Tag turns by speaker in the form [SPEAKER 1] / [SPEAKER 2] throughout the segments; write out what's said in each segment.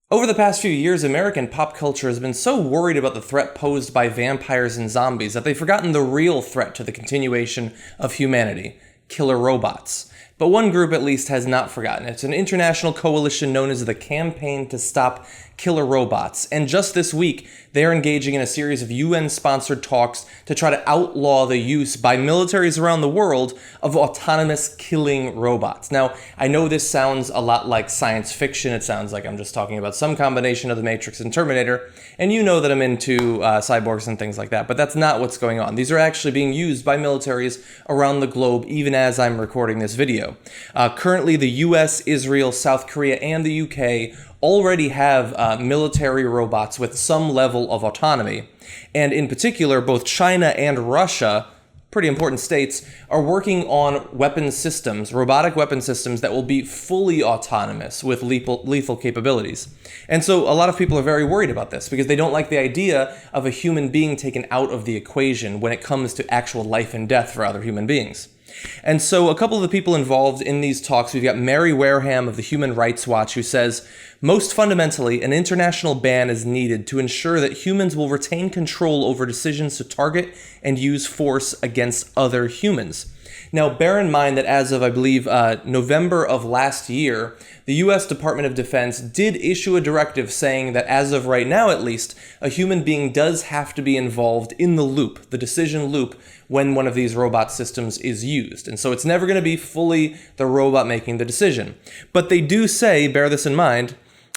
[SPEAKER 1] Over the past few years, American pop culture has been so worried about the threat posed by vampires and zombies that they've forgotten the real threat to the continuation of humanity: killer robots. But one group at least has not forgotten. It's an international coalition known as the Campaign to Stop Killer Robots. And just this week, they're engaging in a series of UN-sponsored talks to try to outlaw the use by militaries around the world of autonomous killing robots. Now, I know this sounds a lot like science fiction. It sounds like I'm just talking about some combination of the Matrix and Terminator, and you know that I'm into cyborgs and things like that, but that's not what's going on. These are actually being used by militaries around the globe, even as I'm recording this video. Currently, the US, Israel, South Korea, and the UK already have military robots with some level of autonomy. And in particular, both China and Russia, pretty important states, are working on weapon systems, robotic weapon systems that will be fully autonomous with lethal capabilities. And so a lot of people are very worried about this because they don't like the idea of a human being taken out of the equation when it comes to actual life and death for other human beings. And so a couple of the people involved in these talks, we've got Mary Wareham of the Human Rights Watch, who says, most fundamentally, an international ban is needed to ensure that humans will retain control over decisions to target and use force against other humans. Now, bear in mind that as of, I believe, November of last year, the U.S. Department of Defense did issue a directive saying that as of right now, at least, a human being does have to be involved in the loop, the decision loop, when one of these robot systems is used. And so it's never going to be fully the robot making the decision. But they do say, bear this in mind,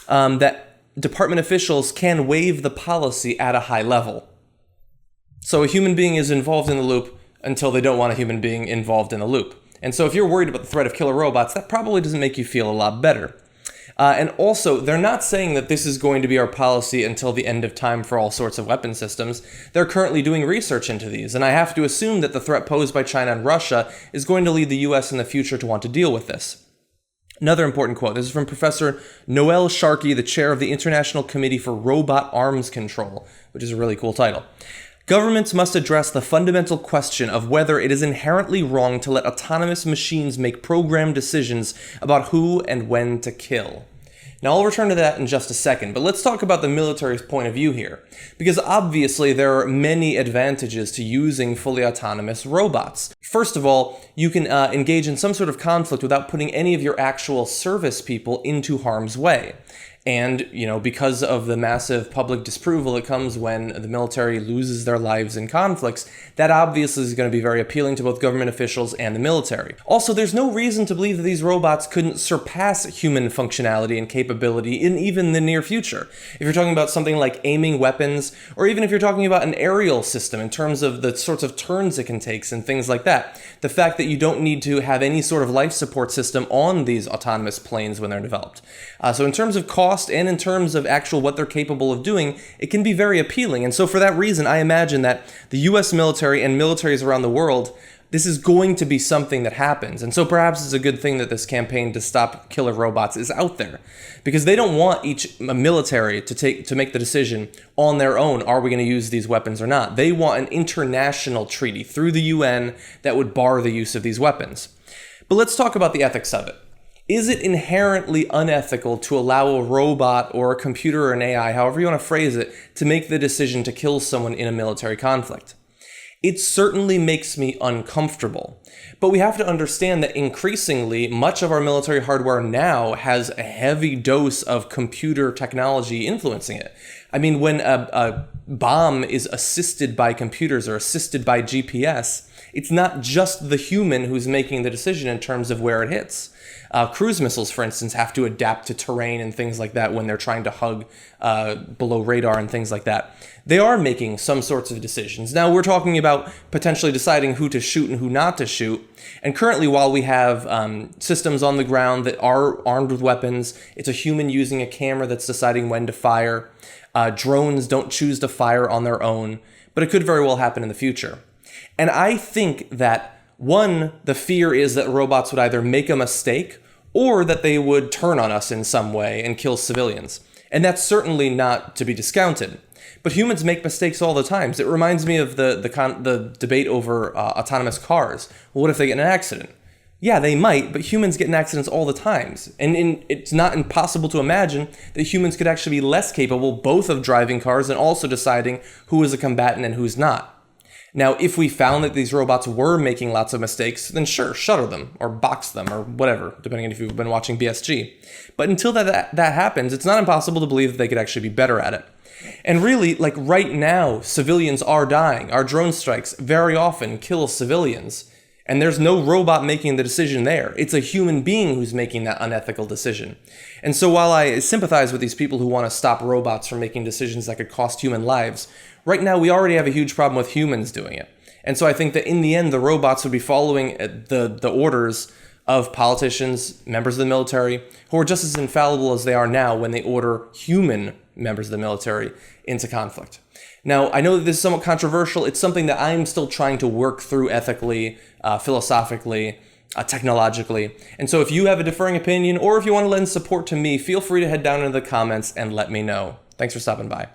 [SPEAKER 1] that department officials can waive the policy at a high level. So a human being is involved in the loop until they don't want a human being involved in the loop. And so if you're worried about the threat of killer robots, that probably doesn't make you feel a lot better. And also, they're not saying that this is going to be our policy until the end of time for all sorts of weapon systems. They're currently doing research into these, and I have to assume that the threat posed by China and Russia is going to lead the US in the future to want to deal with this. Another important quote. This is from Professor Noel Sharkey, the chair of the International Committee for Robot Arms Control, which is a really cool title. Governments must address the fundamental question of whether it is inherently wrong to let autonomous machines make programmed decisions about who and when to kill. Now, I'll return to that in just a second, but let's talk about the military's point of view here, because obviously there are many advantages to using fully autonomous robots. First of all, you can engage in some sort of conflict without putting any of your actual service people into harm's way. And, because of the massive public disapproval that comes when the military loses their lives in conflicts, that obviously is going to be very appealing to both government officials and the military. Also, there's no reason to believe that these robots couldn't surpass human functionality and capability in even the near future. If you're talking about something like aiming weapons, or even if you're talking about an aerial system in terms of the sorts of turns it can take and things like that, the fact that you don't need to have any sort of life support system on these autonomous planes when they're developed. So in terms of cost and in terms of actual what they're capable of doing, it can be very appealing. And so for that reason, I imagine that the US military and militaries around the world, this is going to be something that happens. And so perhaps it's a good thing that this campaign to stop killer robots is out there, because they don't want each military to make the decision on their own, are we going to use these weapons or not? They want an international treaty through the UN that would bar the use of these weapons. But let's talk about the ethics of it. Is it inherently unethical to allow a robot or a computer or an AI, however you want to phrase it, to make the decision to kill someone in a military conflict? It certainly makes me uncomfortable. But we have to understand that increasingly, much of our military hardware now has a heavy dose of computer technology influencing it. I mean, when a bomb is assisted by computers or assisted by GPS, it's not just the human who's making the decision in terms of where it hits. Cruise missiles, for instance, have to adapt to terrain and things like that when they're trying to hug below radar and things like that. They are making some sorts of decisions. Now, we're talking about potentially deciding who to shoot and who not to shoot. And currently, while we have systems on the ground that are armed with weapons, it's a human using a camera that's deciding when to fire. Drones don't choose to fire on their own, but it could very well happen in the future. And I think that one, the fear is that robots would either make a mistake or that they would turn on us in some way and kill civilians. And that's certainly not to be discounted. But humans make mistakes all the time. It reminds me of the debate over autonomous cars. Well, what if they get in an accident? Yeah, they might, but humans get in accidents all the times. And it's not impossible to imagine that humans could actually be less capable both of driving cars and also deciding who is a combatant and who's not. Now, if we found that these robots were making lots of mistakes, then sure, shutter them, or box them, or whatever, depending on if you've been watching BSG. But until that happens, it's not impossible to believe that they could actually be better at it. And really, like right now, civilians are dying. Our drone strikes very often kill civilians. And there's no robot making the decision there. It's a human being who's making that unethical decision. And so while I sympathize with these people who want to stop robots from making decisions that could cost human lives, right now we already have a huge problem with humans doing it. And so I think that in the end, the robots would be following the orders of politicians, members of the military, who are just as infallible as they are now when they order human members of the military into conflict. Now, I know that this is somewhat controversial. It's something that I'm still trying to work through ethically, philosophically, technologically. And so if you have a differing opinion, or if you want to lend support to me, feel free to head down into the comments and let me know. Thanks for stopping by.